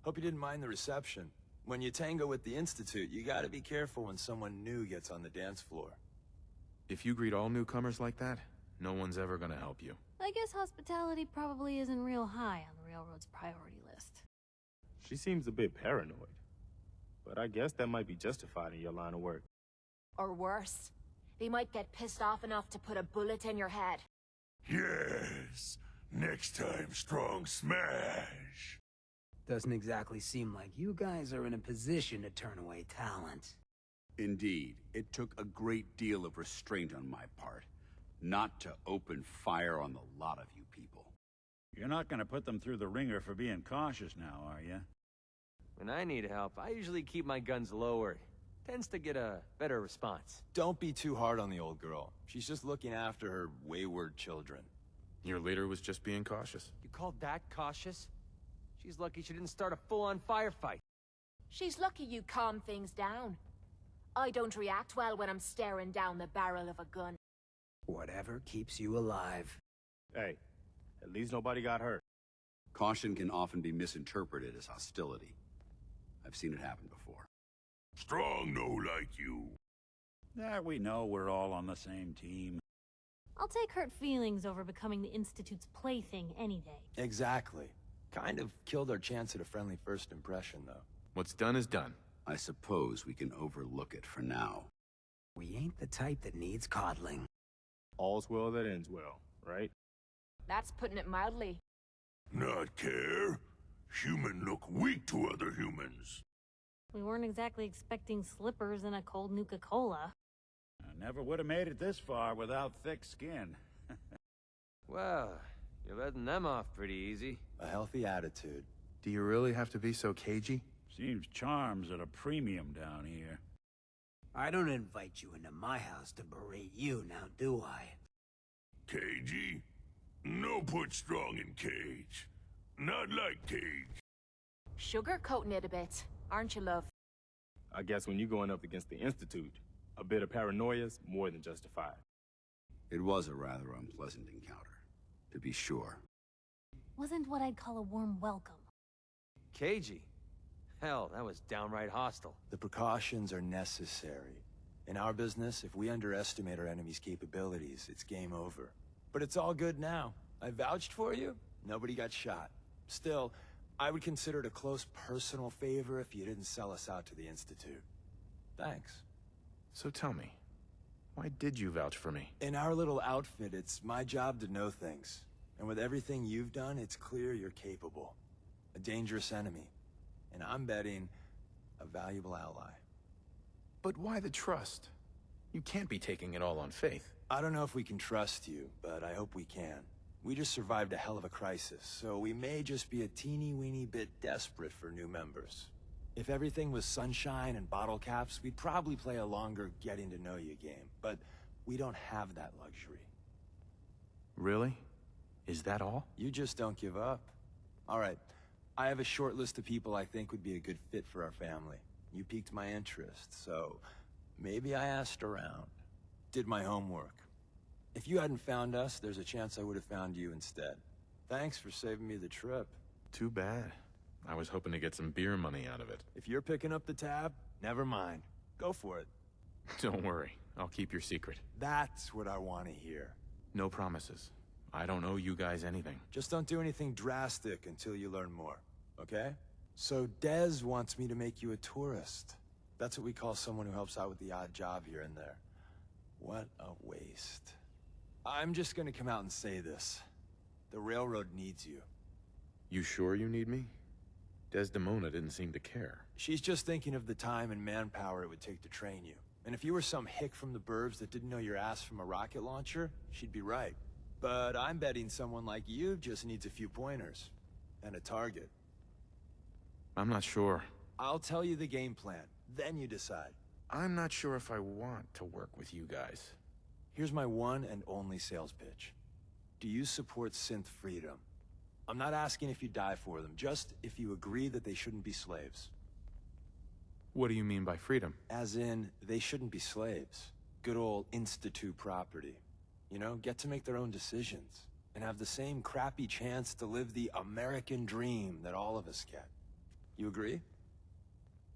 Hope you didn't mind the reception. When you tango with the Institute, you gotta be careful when someone new gets on the dance floor. If you greet all newcomers like that, no one's ever gonna help you. I guess hospitality probably isn't real high on the Railroad's priority list. She seems a bit paranoid. But I guess that might be justified in your line of work. Or worse, they might get pissed off enough to put a bullet in your head. Yes. Next time, strong smash. Doesn't exactly seem like you guys are in a position to turn away talent. Indeed, it took a great deal of restraint on my part, not to open fire on the lot of you people. You're not gonna put them through the ringer for being cautious now, are you? When I need help, I usually keep my guns lowered. Tends to get a better response. Don't be too hard on the old girl. She's just looking after her wayward children. Your leader was just being cautious. You call that cautious? She's lucky she didn't start a full-on firefight. She's lucky you calm things down. I don't react well when I'm staring down the barrel of a gun. Whatever keeps you alive. Hey, at least nobody got hurt. Caution can often be misinterpreted as hostility. I've seen it happen before. Strong no like you. We know we're all on the same team. I'll take hurt feelings over becoming the Institute's plaything any day. Exactly. Kind of killed our chance at a friendly first impression, though. What's done is done. I suppose we can overlook it for now. We ain't the type that needs coddling. All's well that ends well, right? That's putting it mildly. Not care. Human look weak to other humans. We weren't exactly expecting slippers and a cold Nuka-Cola. I never would have made it this far without thick skin. Well, you're letting them off pretty easy. A healthy attitude. Do you really have to be so cagey? Seems charm's at a premium down here. I don't invite you into my house to berate you, now do I? Cagey? No put strong in cage. Not like cage. Sugarcoating it a bit, aren't you, love? I guess when you're going up against the Institute, a bit of paranoia's more than justified. It was a rather unpleasant encounter, to be sure. Wasn't what I'd call a warm welcome. Cagey? Hell, that was downright hostile. The precautions are necessary. In our business, if we underestimate our enemy's capabilities, it's game over. But it's all good now. I vouched for you. Nobody got shot. Still, I would consider it a close personal favor if you didn't sell us out to the Institute. Thanks. So tell me, why did you vouch for me? In our little outfit, it's my job to know things. And with everything you've done, it's clear you're capable. A dangerous enemy. And I'm betting a valuable ally. But why the trust? You can't be taking it all on faith. I don't know if we can trust you, but I hope we can. We just survived a hell of a crisis, so we may just be a teeny-weeny bit desperate for new members. If everything was sunshine and bottle caps, we'd probably play a longer getting-to-know-you game, but we don't have that luxury. Really? Is that all? You just don't give up. All right, I have a short list of people I think would be a good fit for our family. You piqued my interest, so maybe I asked around. Did my homework. If you hadn't found us, there's a chance I would have found you instead. Thanks for saving me the trip. Too bad. I was hoping to get some beer money out of it. If you're picking up the tab, never mind. Go for it. Don't worry. I'll keep your secret. That's what I want to hear. No promises. I don't owe you guys anything. Just don't do anything drastic until you learn more, okay? So Dez wants me to make you a tourist. That's what we call someone who helps out with the odd job here and there. What a waste. I'm just gonna come out and say this. The Railroad needs you. You sure you need me? Desdemona didn't seem to care. She's just thinking of the time and manpower it would take to train you. And if you were some hick from the burbs that didn't know your ass from a rocket launcher, she'd be right. But I'm betting someone like you just needs a few pointers. And a target. I'm not sure. I'll tell you the game plan, then you decide. I'm not sure if I want to work with you guys. Here's my one and only sales pitch. Do you support synth freedom? I'm not asking if you die for them, just if you agree that they shouldn't be slaves. What do you mean by freedom? As in, they shouldn't be slaves. Good old Institute property. You know, get to make their own decisions. And have the same crappy chance to live the American dream that all of us get. You agree?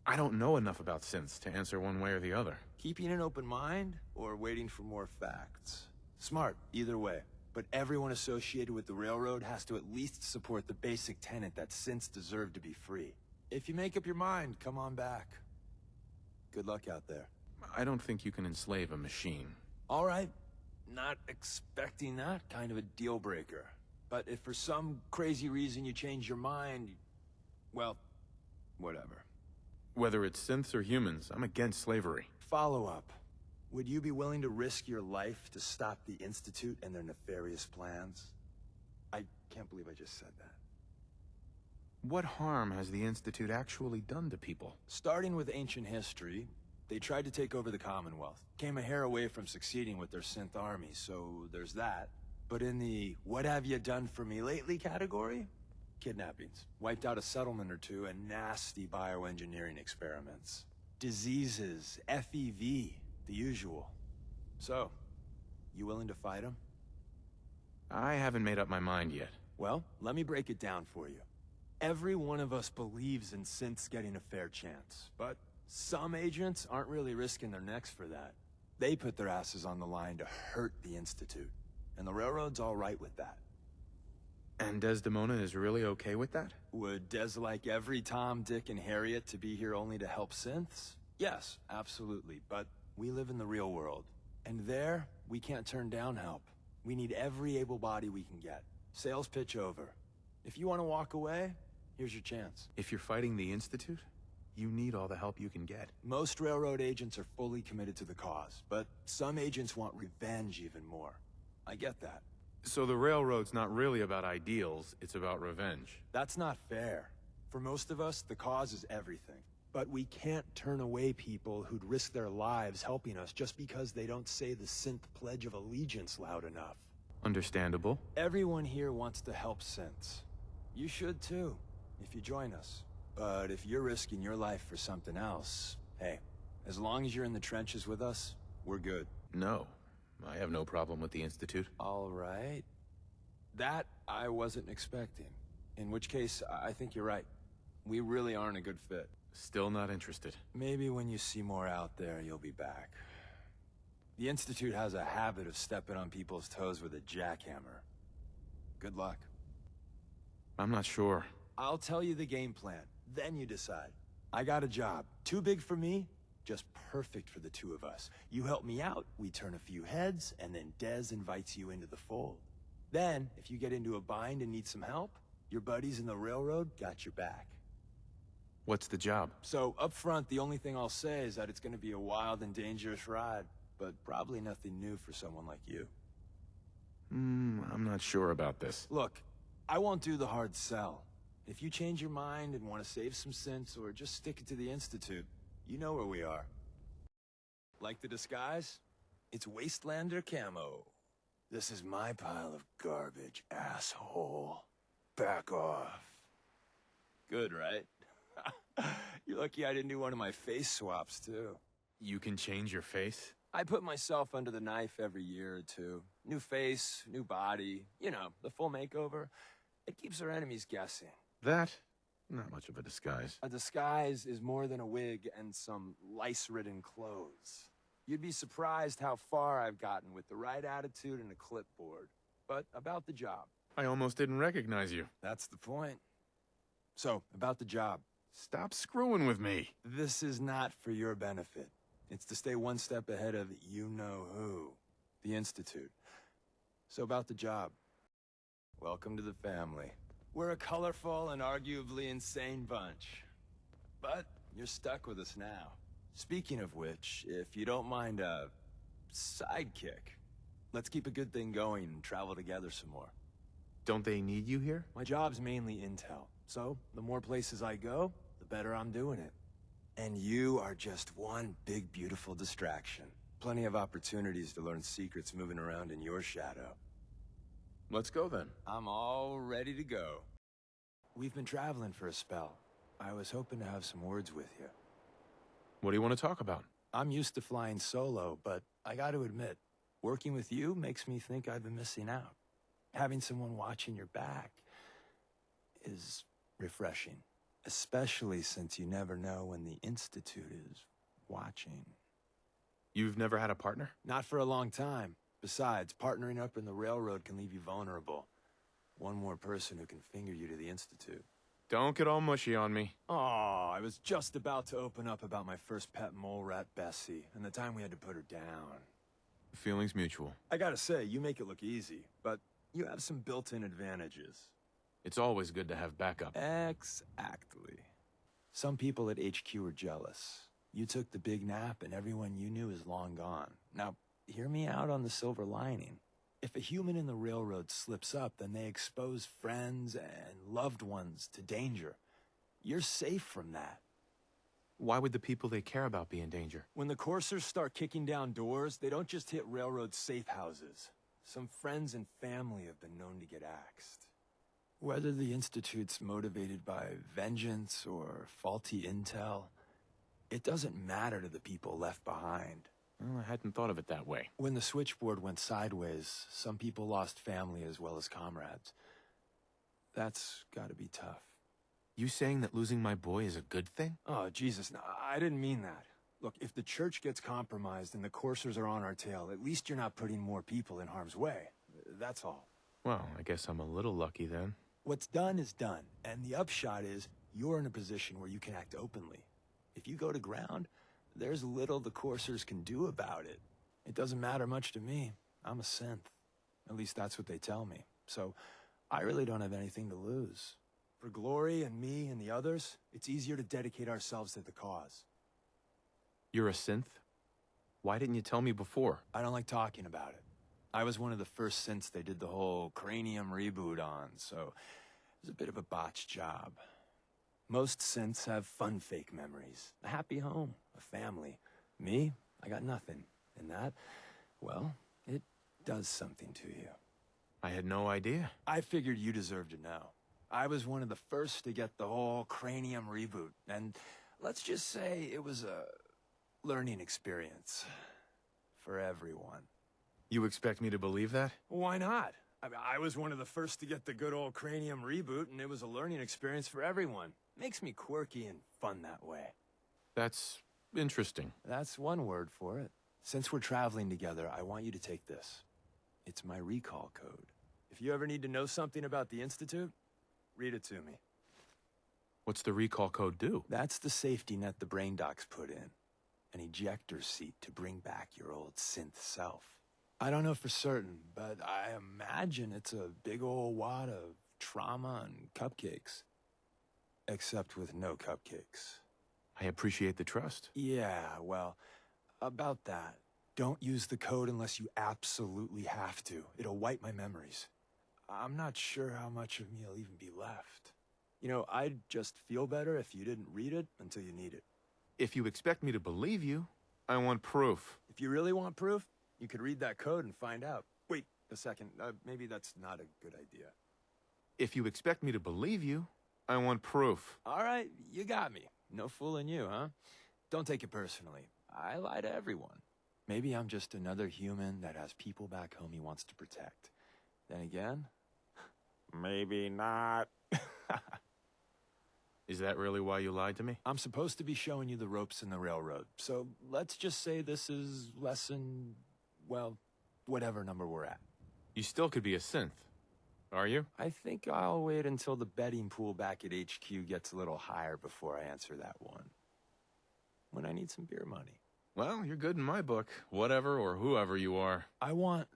I don't know enough about synths to answer one way or the other. Keeping an open mind, or waiting for more facts? Smart, either way. But everyone associated with the railroad has to at least support the basic tenet that synths deserve to be free. If you make up your mind, come on back. Good luck out there. I don't think you can enslave a machine. All right. Not expecting that kind of a deal breaker. But if for some crazy reason you change your mind, well, whatever. Whether it's synths or humans, I'm against slavery. Follow up. Would you be willing to risk your life to stop the Institute and their nefarious plans? I can't believe I just said that. What harm has the Institute actually done to people? Starting with ancient history, they tried to take over the Commonwealth. Came a hair away from succeeding with their synth army, so there's that. But in the what have you done for me lately category? Kidnappings. Wiped out a settlement or two, and nasty bioengineering experiments. Diseases, FEV, the usual. So, you willing to fight them? I haven't made up my mind yet. Well, let me break it down for you. Every one of us believes in synths getting a fair chance, but some agents aren't really risking their necks for that. They put their asses on the line to hurt the Institute, and the Railroad's all right with that. And Desdemona is really okay with that? Would Des like every Tom, Dick, and Harriet to be here only to help synths? Yes, absolutely, but we live in the real world. And there, we can't turn down help. We need every able body we can get. Sales pitch over. If you want to walk away, here's your chance. If you're fighting the Institute, you need all the help you can get. Most Railroad agents are fully committed to the cause, but some agents want revenge even more. I get that. So the Railroad's not really about ideals, it's about revenge. That's not fair. For most of us, the cause is everything. But we can't turn away people who'd risk their lives helping us just because they don't say the synth Pledge of Allegiance loud enough. Understandable. Everyone here wants to help synths. You should too, if you join us. But if you're risking your life for something else, hey, as long as you're in the trenches with us, we're good. No, I have no problem with the Institute. All right. That I wasn't expecting. In which case, I think you're right. We really aren't a good fit. Still not interested. Maybe when you see more out there, you'll be back. The Institute has a habit of stepping on people's toes with a jackhammer. Good luck. I'm not sure. I'll tell you the game plan, then you decide. I got a job. Too big for me, just perfect for the two of us. You help me out, we turn a few heads, and then Dez invites you into the fold. Then, if you get into a bind and need some help, your buddies in the Railroad got your back. What's the job? So, up front, the only thing I'll say is that it's gonna be a wild and dangerous ride, but probably nothing new for someone like you. I'm not sure about this. Look, I won't do the hard sell. If you change your mind and want to save some sense or just stick it to the Institute, you know where we are. Like the disguise? It's Wastelander camo. This is my pile of garbage, asshole. Back off. Good, right? You're lucky I didn't do one of my face swaps, too. You can change your face? I put myself under the knife every year or two. New face, new body, you know, the full makeover. It keeps our enemies guessing. That? Not much of a disguise. A disguise is more than a wig and some lice-ridden clothes. You'd be surprised how far I've gotten with the right attitude and a clipboard. But about the job. I almost didn't recognize you. That's the point. So, about the job. Stop screwing with me. This is not for your benefit. It's to stay one step ahead of you-know-who, the Institute. So about the job. Welcome to the family. We're a colorful and arguably insane bunch. But you're stuck with us now. Speaking of which, if you don't mind a sidekick, let's keep a good thing going and travel together some more. Don't they need you here? My job's mainly intel, so the more places I go, the better I'm doing it. And you are just one big, beautiful distraction. Plenty of opportunities to learn secrets moving around in your shadow. Let's go then. I'm all ready to go. We've been traveling for a spell. I was hoping to have some words with you. What do you want to talk about? I'm used to flying solo, but I gotta admit, working with you makes me think I've been missing out. Having someone watching your back is refreshing. Especially since you never know when the Institute is watching. You've never had a partner? Not for a long time. Besides, partnering up in the railroad can leave you vulnerable. One more person who can finger you to the Institute. Don't get all mushy on me. Oh, I was just about to open up about my first pet mole rat, Bessie, and the time we had to put her down. Feelings mutual. I gotta say, you make it look easy, but you have some built-in advantages. It's always good to have backup. Exactly. Some people at HQ are jealous. You took the big nap and everyone you knew is long gone. Now, hear me out on the silver lining. If a human in the railroad slips up, then they expose friends and loved ones to danger. You're safe from that. Why would the people they care about be in danger? When the coursers start kicking down doors, they don't just hit railroad safe houses. Some friends and family have been known to get axed. Whether the Institute's motivated by vengeance or faulty intel, it doesn't matter to the people left behind. Well, I hadn't thought of it that way. When the switchboard went sideways, some people lost family as well as comrades. That's gotta be tough. You saying that losing my boy is a good thing? Oh, Jesus, no, I didn't mean that. Look, if the church gets compromised and the coursers are on our tail, at least you're not putting more people in harm's way. That's all. Well, I guess I'm a little lucky then. What's done is done, and the upshot is you're in a position where you can act openly. If you go to ground, there's little the coursers can do about it. It doesn't matter much to me. I'm a synth. At least that's what they tell me. So I really don't have anything to lose. For Glory and me and the others, it's easier to dedicate ourselves to the cause. You're a synth? Why didn't you tell me before? I don't like talking about it. I was one of the first synths they did the whole cranium reboot on, so it was a bit of a botched job. Most synths have fun fake memories. A happy home, a family. Me, I got nothing. And that, well, it does something to you. I had no idea. I figured you deserved to know. I was one of the first to get the whole cranium reboot, and let's just say it was a learning experience for everyone. You expect me to believe that? Why not? I mean, I was one of the first to get the good old cranium reboot, and it was a learning experience for everyone. Makes me quirky and fun that way. That's interesting. That's one word for it. Since we're traveling together, I want you to take this. It's my recall code. If you ever need to know something about the Institute, read it to me. What's the recall code do? That's the safety net the brain docs put in. An ejector seat to bring back your old synth self. I don't know for certain, but I imagine it's a big old wad of trauma and cupcakes. Except with no cupcakes. I appreciate the trust. Yeah, well, about that. Don't use the code unless you absolutely have to. It'll wipe my memories. I'm not sure how much of me will even be left. You know, I'd just feel better if you didn't read it until you need it. If you expect me to believe you, I want proof. If you really want proof, you could read that code and find out. Wait a second, maybe that's not a good idea. If you expect me to believe you, I want proof. All right, you got me. No fooling you, huh? Don't take it personally. I lie to everyone. Maybe I'm just another human that has people back home he wants to protect. Then again, maybe not. Is that really why you lied to me? I'm supposed to be showing you the ropes in the railroad. So let's just say this is lesson, well, whatever number we're at. You still could be a synth, are you? I think I'll wait until the betting pool back at HQ gets a little higher before I answer that one. When I need some beer money. Well, you're good in my book, whatever or whoever you are. I want...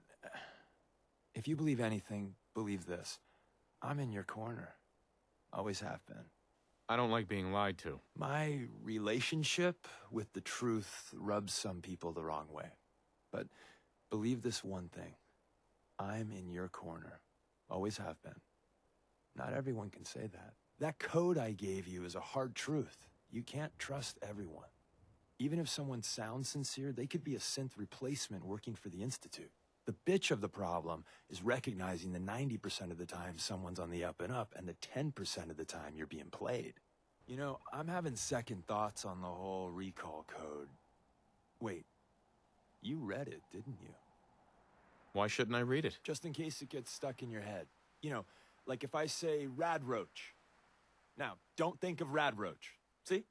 If you believe anything, believe this. I'm in your corner. Always have been. I don't like being lied to. My relationship with the truth rubs some people the wrong way. But believe this one thing. I'm in your corner. Always have been. Not everyone can say that. That code I gave you is a hard truth. You can't trust everyone. Even if someone sounds sincere, they could be a synth replacement working for the Institute. The bitch of the problem is recognizing that 90% of the time someone's on the up and up, and the 10% of the time you're being played. You know, I'm having second thoughts on the whole recall code. Wait, you read it, didn't you? Why shouldn't I read it? Just in case it gets stuck in your head. You know, like if I say Rad Roach, Now, don't think of Radroach. See?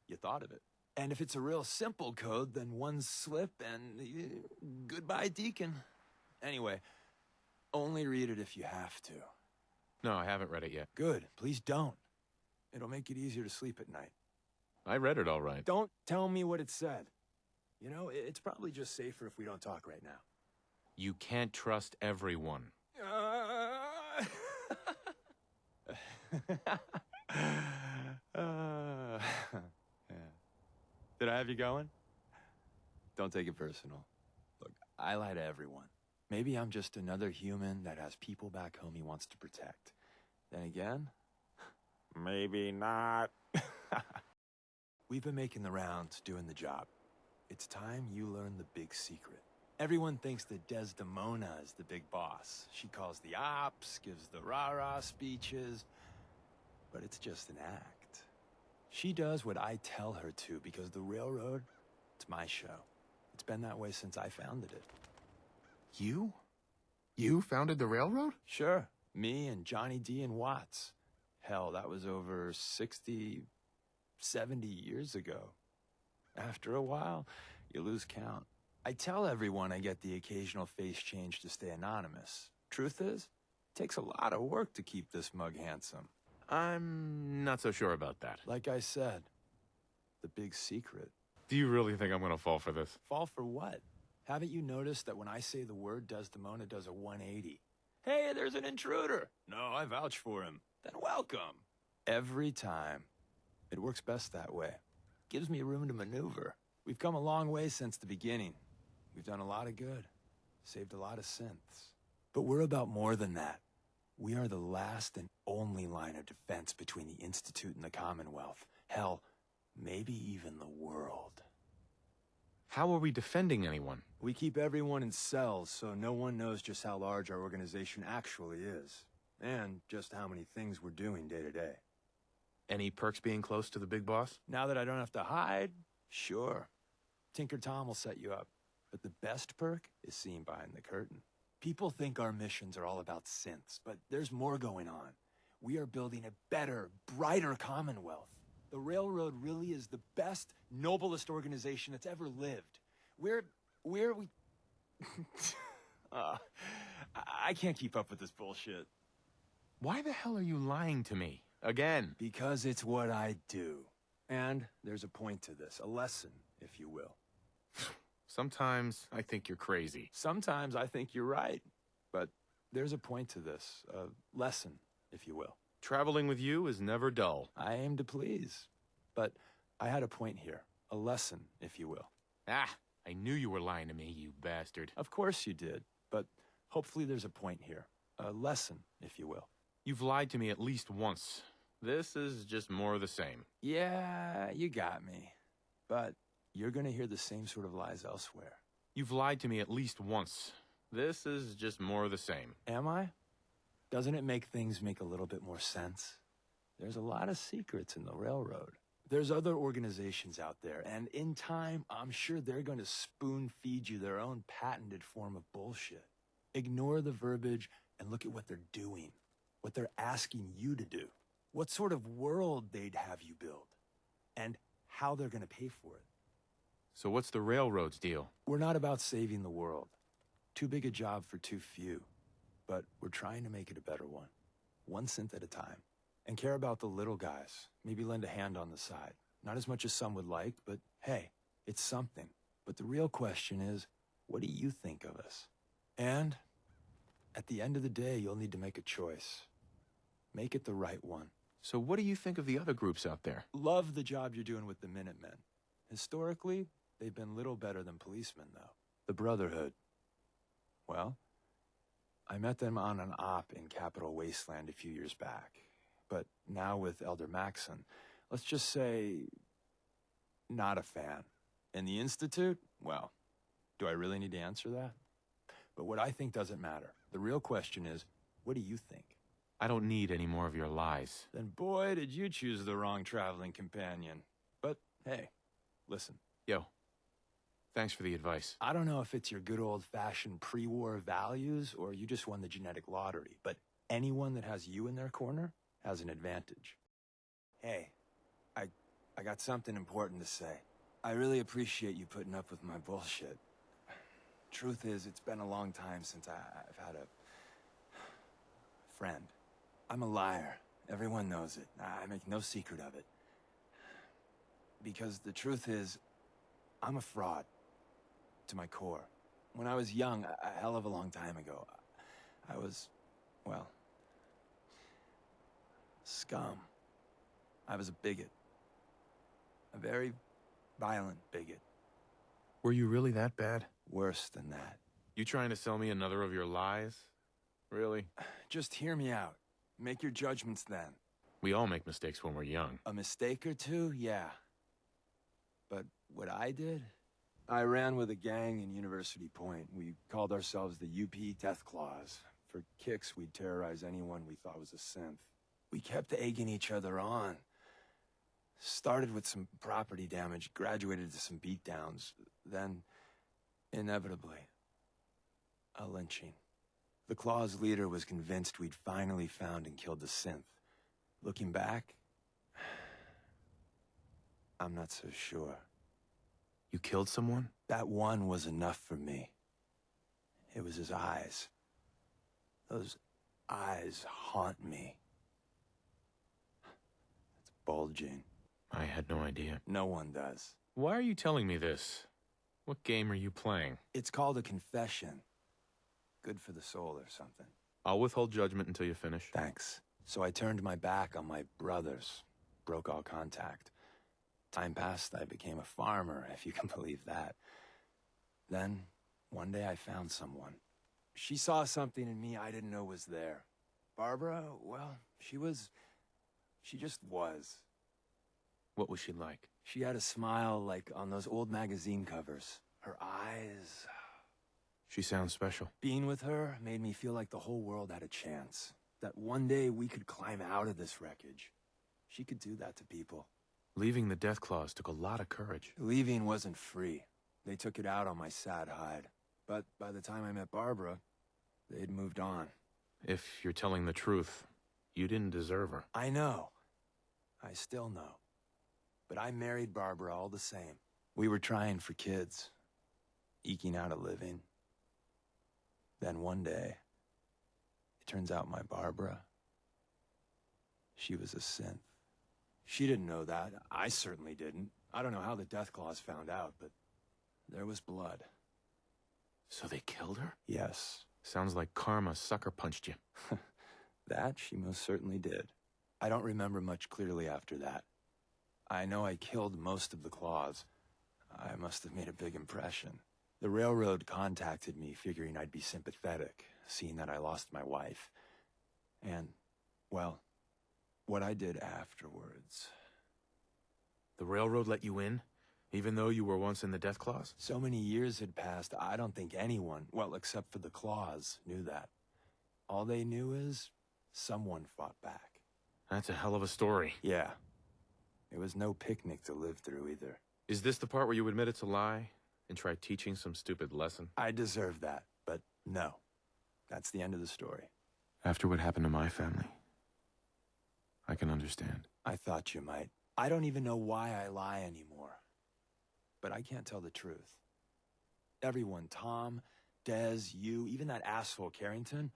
You thought of it. And if it's a real simple code, then one slip and goodbye, Deacon. Anyway, only read it if you have to. No, I haven't read it yet. Good. Please don't. It'll make it easier to sleep at night. I read it all right. Don't tell me what it said. You know, it's probably just safer if we don't talk right now. You can't trust everyone. Yeah. Did I have you going? Don't take it personal. Look, I lie to everyone. Maybe I'm just another human that has people back home he wants to protect. Then again, maybe not. We've been making the rounds, doing the job. It's time you learn the big secret. Everyone thinks that Desdemona is the big boss. She calls the ops, gives the rah-rah speeches, but it's just an act. She does what I tell her to because the railroad, it's my show. It's been that way since I founded it. You? You founded the railroad? Sure. Me and Johnny D and Watts. Hell, that was over 60, 70 years ago. After a while, you lose count. I tell everyone I get the occasional face change to stay anonymous. Truth is, it takes a lot of work to keep this mug handsome. I'm not so sure about that. Like I said, the big secret. Do you really think I'm gonna fall for this? Fall for what? Haven't you noticed that when I say the word, Desdemona does a 180? Hey, there's an intruder. No, I vouch for him. Then welcome. Every time. It works best that way. Gives me room to maneuver. We've come a long way since the beginning. We've done a lot of good. Saved a lot of synths. But we're about more than that. We are the last and only line of defense between the Institute and the Commonwealth. Hell, maybe even the world. How are we defending anyone? We keep everyone in cells so no one knows just how large our organization actually is. And just how many things we're doing day to day. Any perks being close to the big boss? Now that I don't have to hide, sure. Tinker Tom will set you up. But the best perk is seen behind the curtain. People think our missions are all about synths, but there's more going on. We are building a better, brighter Commonwealth. The Railroad really is the best, noblest organization that's ever lived. I can't keep up with this bullshit. Why the hell are you lying to me? Again? Because it's what I do. And there's a point to this, a lesson, if you will. Sometimes I think you're crazy. Sometimes I think you're right. But there's a point to this, a lesson, if you will. Traveling with you is never dull. I aim to please. But I had a point here, a lesson, if you will. Ah, I knew you were lying to me, you bastard. Of course you did, but hopefully there's a point here, a lesson, if you will. You've lied to me at least once. This is just more of the same. Yeah, you got me. But you're gonna hear the same sort of lies elsewhere. You've lied to me at least once. This is just more of the same. Am I? Doesn't it make things make a little bit more sense? There's a lot of secrets in the railroad. There's other organizations out there, and in time, I'm sure they're going to spoon-feed you their own patented form of bullshit. Ignore the verbiage and look at what they're doing, what they're asking you to do, what sort of world they'd have you build, and how they're going to pay for it. So what's the railroad's deal? We're not about saving the world. Too big a job for too few. But we're trying to make it a better one synth at a time. And care about the little guys. Maybe lend a hand on the side. Not as much as some would like, but hey, it's something. But the real question is, what do you think of us? And at the end of the day, you'll need to make a choice. Make it the right one. So what do you think of the other groups out there? Love the job you're doing with the Minutemen. Historically, they've been little better than policemen, though. The Brotherhood. Well, I met them on an op in Capital Wasteland a few years back. But now with Elder Maxon, let's just say, not a fan. And the Institute? Well, do I really need to answer that? But what I think doesn't matter. The real question is, what do you think? I don't need any more of your lies. Then boy, did you choose the wrong traveling companion. But hey, listen. Yo, thanks for the advice. I don't know if it's your good old-fashioned pre-war values or you just won the genetic lottery, but anyone that has you in their corner has an advantage. Hey, I got something important to say. I really appreciate you putting up with my bullshit. Truth is, it's been a long time since I've had a friend. I'm a liar. Everyone knows it. I make no secret of it. Because the truth is, I'm a fraud. To my core. When I was young, a hell of a long time ago, I was, well, scum. I was a bigot. A very violent bigot. Were you really that bad? Worse than that. You trying to sell me another of your lies? Really? Just hear me out. Make your judgments then. We all make mistakes when we're young. A mistake or two, yeah. But what I did? I ran with a gang in University Point. We called ourselves the UP Death Claws. For kicks, we'd terrorize anyone we thought was a synth. We kept egging each other on. Started with some property damage, graduated to some beatdowns, then, inevitably, a lynching. The Claws' leader was convinced we'd finally found and killed the synth. Looking back, I'm not so sure. You killed someone? That one was enough for me. It was his eyes. Those eyes haunt me. It's bulging. I had no idea. No one does. Why are you telling me this? What game are you playing? It's called a confession. Good for the soul or something. I'll withhold judgment until you finish. Thanks. So I turned my back on my brothers. Broke all contact. Time passed, I became a farmer, if you can believe that. Then, one day I found someone. She saw something in me I didn't know was there. Barbara, well, she just was. What was she like? She had a smile like on those old magazine covers. Her eyes... She sounds special. Being with her made me feel like the whole world had a chance. That one day we could climb out of this wreckage. She could do that to people. Leaving the Death Claws took a lot of courage. Leaving wasn't free. They took it out on my sad hide. But by the time I met Barbara, they'd moved on. If you're telling the truth, you didn't deserve her. I know. I still know. But I married Barbara all the same. We were trying for kids. Eking out a living. Then one day, it turns out my Barbara, she was a synth. She didn't know that. I certainly didn't. I don't know how the Death Claws found out, but there was blood. So they killed her? Yes. Sounds like karma sucker punched you. That she most certainly did. I don't remember much clearly after that. I know I killed most of the Claws. I must have made a big impression. The railroad contacted me, figuring I'd be sympathetic, seeing that I lost my wife. And, well, what I did afterwards... The railroad let you in? Even though you were once in the Death Claws? So many years had passed, I don't think anyone, well, except for the Claws, knew that. All they knew is someone fought back. That's a hell of a story. Yeah. It was no picnic to live through, either. Is this the part where you admit it's a lie? And try teaching some stupid lesson? I deserve that, but no. That's the end of the story. After what happened to my family, I can understand. I thought you might. I don't even know why I lie anymore. But I can't tell the truth. Everyone, Tom, Dez, you, even that asshole Carrington,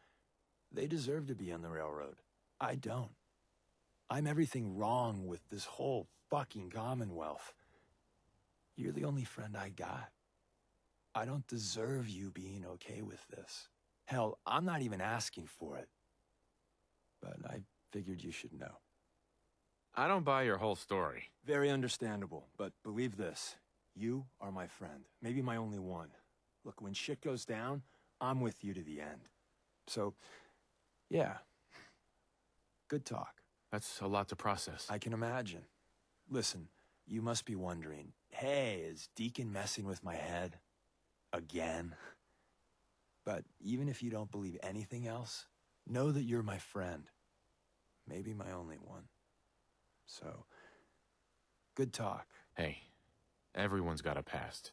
they deserve to be on the railroad. I don't. I'm everything wrong with this whole fucking Commonwealth. You're the only friend I got. I don't deserve you being okay with this. Hell, I'm not even asking for it. But I figured you should know. I don't buy your whole story. Very understandable, but believe this. You are my friend. Maybe my only one. Look, when shit goes down, I'm with you to the end. So, yeah. Good talk. That's a lot to process. I can imagine. Listen, you must be wondering, hey, is Deacon messing with my head? Again? But even if you don't believe anything else, know that you're my friend. Maybe my only one. So, good talk. Hey, everyone's got a past.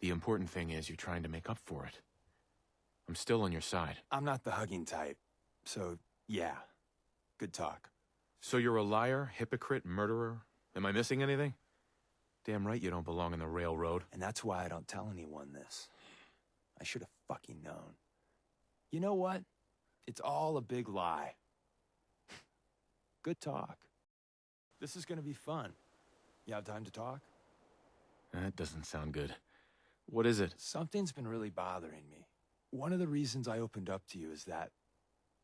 The important thing is you're trying to make up for it. I'm still on your side. I'm not the hugging type. So, yeah. Good talk. So you're a liar, hypocrite, murderer? Am I missing anything? Damn right you don't belong in the railroad. And that's why I don't tell anyone this. I should have fucking known. You know what? It's all a big lie. Good talk. This is gonna be fun. You have time to talk? That doesn't sound good. What is it? Something's been really bothering me. One of the reasons I opened up to you is that...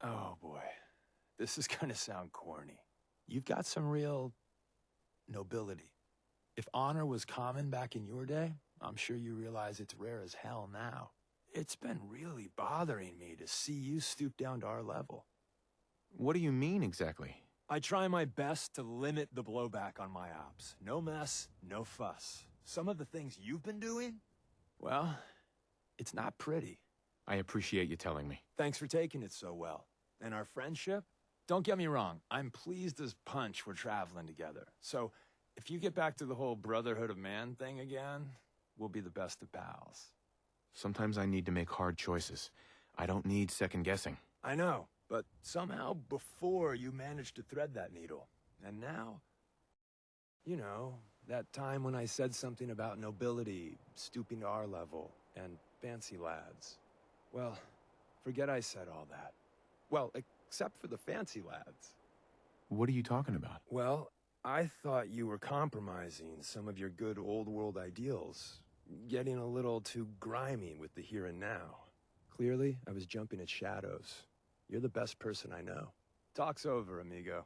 Oh boy, this is gonna sound corny. You've got some real... nobility. If honor was common back in your day, I'm sure you realize it's rare as hell now. It's been really bothering me to see you stoop down to our level. What do you mean, exactly? I try my best to limit the blowback on my ops. No mess, no fuss. Some of the things you've been doing, well, it's not pretty. I appreciate you telling me. Thanks for taking it so well. And our friendship? Don't get me wrong, I'm pleased as punch we're traveling together. So, if you get back to the whole brotherhood of man thing again, we'll be the best of pals. Sometimes I need to make hard choices. I don't need second guessing. I know, but somehow before you managed to thread that needle. And now, you know, that time when I said something about nobility, stooping to our level, and fancy lads. Well, forget I said all that. Well, except for the fancy lads. What are you talking about? Well, I thought you were compromising some of your good old world ideals. Getting a little too grimy with the here and now. Clearly, I was jumping at shadows. You're the best person I know. Talk's over, amigo.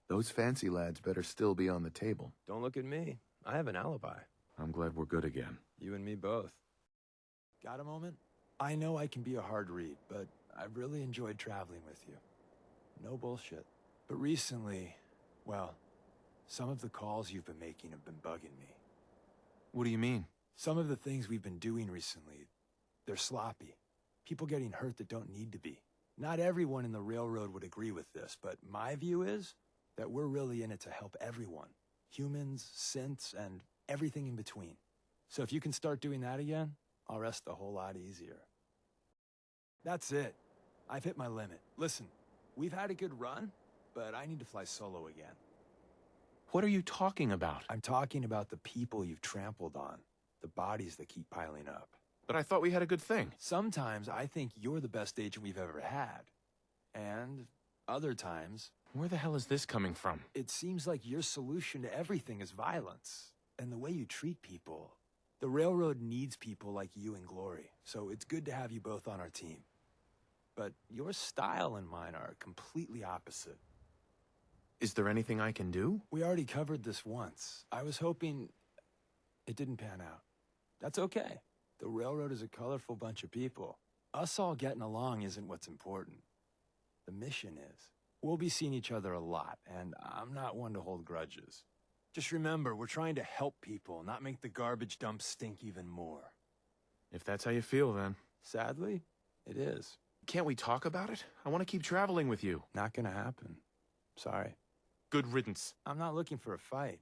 Those fancy lads better still be on the table. Don't look at me. I have an alibi. I'm glad we're good again. You and me both. Got a moment? I know I can be a hard read, but I've really enjoyed traveling with you. No bullshit. But recently, well, some of the calls you've been making have been bugging me. What do you mean? Some of the things we've been doing recently, they're sloppy. People getting hurt that don't need to be. Not everyone in the railroad would agree with this, but my view is that we're really in it to help everyone. Humans, synths, and everything in between. So if you can start doing that again, I'll rest a whole lot easier. That's it. I've hit my limit. Listen, we've had a good run, but I need to fly solo again. What are you talking about? I'm talking about the people you've trampled on. The bodies that keep piling up. But I thought we had a good thing. Sometimes I think you're the best agent we've ever had. And other times... Where the hell is this coming from? It seems like your solution to everything is violence. And the way you treat people. The railroad needs people like you in glory. So it's good to have you both on our team. But your style and mine are completely opposite. Is there anything I can do? We already covered this once. I was hoping it didn't pan out. That's okay. The railroad is a colorful bunch of people. Us all getting along isn't what's important. The mission is. We'll be seeing each other a lot, and I'm not one to hold grudges. Just remember, we're trying to help people, not make the garbage dump stink even more. If that's how you feel, then. Sadly, it is. Can't we talk about it? I want to keep traveling with you. Not gonna happen. Sorry. Good riddance. I'm not looking for a fight.